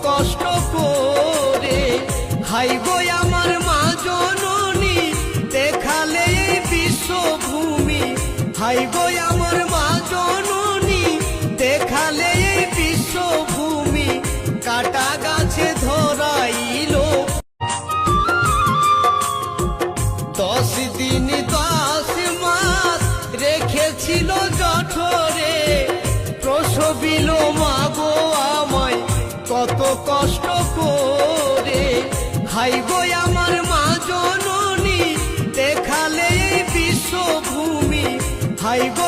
কষ্ট করে। হাই গো আমার মা জননী দেখালে এই বিশ্বভূমি, হাই গো আমার মা জননী দেখালে এই বিশ্বভূমি। কাটা গাছে ধরাইল 10 দিন 10 মাস রেখেছিল জঠরে। প্রসবিল মা গো আমায় কত কষ্ট করে। হাই গো আমার মা জননী দেখালে এই বিশ্বভূমি, হাই গো